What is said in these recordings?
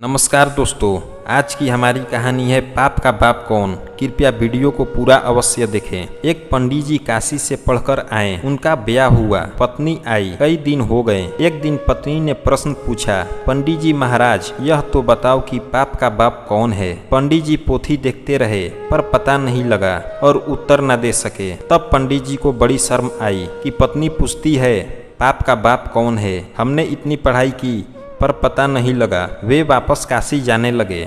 नमस्कार दोस्तों, आज की हमारी कहानी है पाप का बाप कौन। कृपया वीडियो को पूरा अवश्य देखें। एक पंडित जी काशी से पढ़कर आए। उनका ब्याह हुआ, पत्नी आई, कई दिन हो गए। एक दिन पत्नी ने प्रश्न पूछा, पंडित जी महाराज, यह तो बताओ कि पाप का बाप कौन है। पंडित जी पोथी देखते रहे पर पता नहीं लगा और उत्तर न दे सके। तब पंडित जी को बड़ी शर्म आई कि पत्नी पूछती है पाप का बाप कौन है। हमने इतनी पढ़ाई की पर पता नहीं लगा। वे वापस काशी जाने लगे।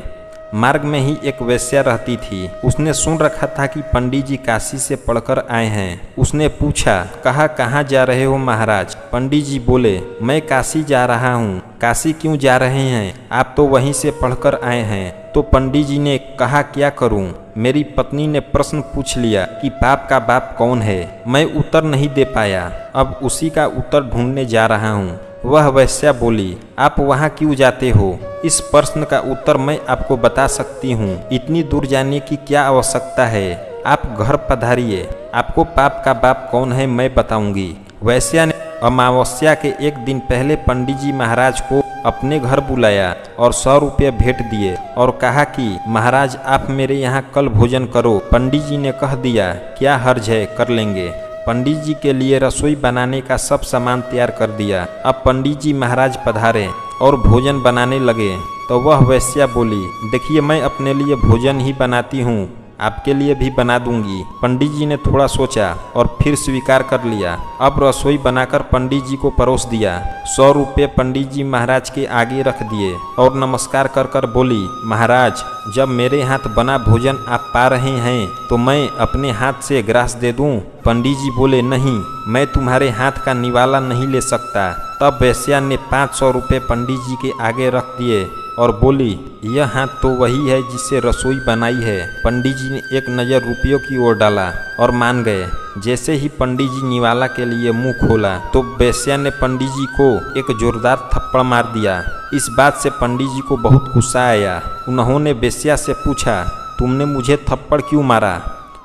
मार्ग में ही एक वेश्या रहती थी। उसने सुन रखा था कि पंडित जी काशी से पढ़कर आए हैं। उसने पूछा, कहाँ जा रहे हो महाराज। पंडित जी बोले, मैं काशी जा रहा हूँ। काशी क्यों जा रहे हैं, आप तो वहीं से पढ़कर आए हैं। तो पंडित जी ने कहा, क्या करूं। मेरी पत्नी ने प्रश्न पूछ लिया कि पाप का बाप कौन है। मैं उत्तर नहीं दे पाया। अब उसी का उत्तर ढूंढने जा रहा हूँ। वह वेश्या बोली, आप वहाँ क्यों जाते हो। इस प्रश्न का उत्तर मैं आपको बता सकती हूँ। इतनी दूर जाने की क्या आवश्यकता है। आप घर पधारिए, आपको पाप का बाप कौन है मैं बताऊंगी। वेश्या ने अमावस्या के एक दिन पहले पंडित जी महाराज को अपने घर बुलाया और 100 रुपये भेंट दिए और कहा कि महाराज आप मेरे यहाँ कल भोजन करो। पंडित जी ने कह दिया, क्या हर्ज है, कर लेंगे। पंडित जी के लिए रसोई बनाने का सब सामान तैयार कर दिया। अब पंडित जी महाराज पधारे और भोजन बनाने लगे तो वह वेश्या बोली, देखिए मैं अपने लिए भोजन ही बनाती हूँ, आपके लिए भी बना दूंगी। पंडित जी ने थोड़ा सोचा और फिर स्वीकार कर लिया। अब रसोई बनाकर पंडित जी को परोस दिया। 100 रुपये पंडित जी महाराज के आगे रख दिए और नमस्कार कर कर बोली, महाराज जब मेरे हाथ बना भोजन आप पा रहे हैं तो मैं अपने हाथ से ग्रास दे दूं। पंडित जी बोले, नहीं, मैं तुम्हारे हाथ का निवाला नहीं ले सकता। तब वेश्या ने 500 रुपये पंडित जी के आगे रख दिए और बोली, यह हाथ तो वही है जिससे रसोई बनाई है। पंडित जी ने एक नज़र रुपयों की ओर डाला और मान गए। जैसे ही पंडित जी निवाला के लिए मुंह खोला तो वेश्या ने पंडित जी को एक जोरदार थप्पड़ मार दिया। इस बात से पंडित जी को बहुत गुस्सा आया। उन्होंने वेश्या से पूछा, तुमने मुझे थप्पड़ क्यों मारा।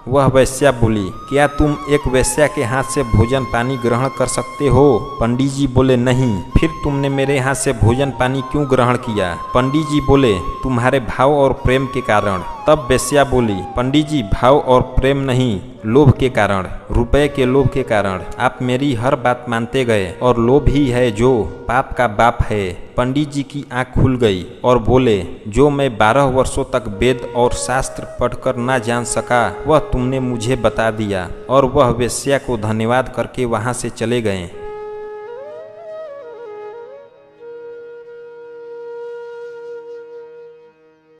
वह वेश्या बोली, क्या तुम एक वेश्या के हाथ से भोजन पानी ग्रहण कर सकते हो। पंडित जी बोले, नहीं। फिर तुमने मेरे हाथ से भोजन पानी क्यों ग्रहण किया। पंडित जी बोले, तुम्हारे भाव और प्रेम के कारण। तब वेश्या बोली, पंडित जी भाव और प्रेम नहीं, लोभ के कारण, रुपए के लोभ के कारण आप मेरी हर बात मानते गए और लोभ ही है जो पाप का बाप है। पंडित जी की आंख खुल गई और बोले, जो मैं 12 वर्षों तक वेद और शास्त्र पढ़कर ना जान सका वह तुमने मुझे बता दिया। और वह वेश्या को धन्यवाद करके वहां से चले गए।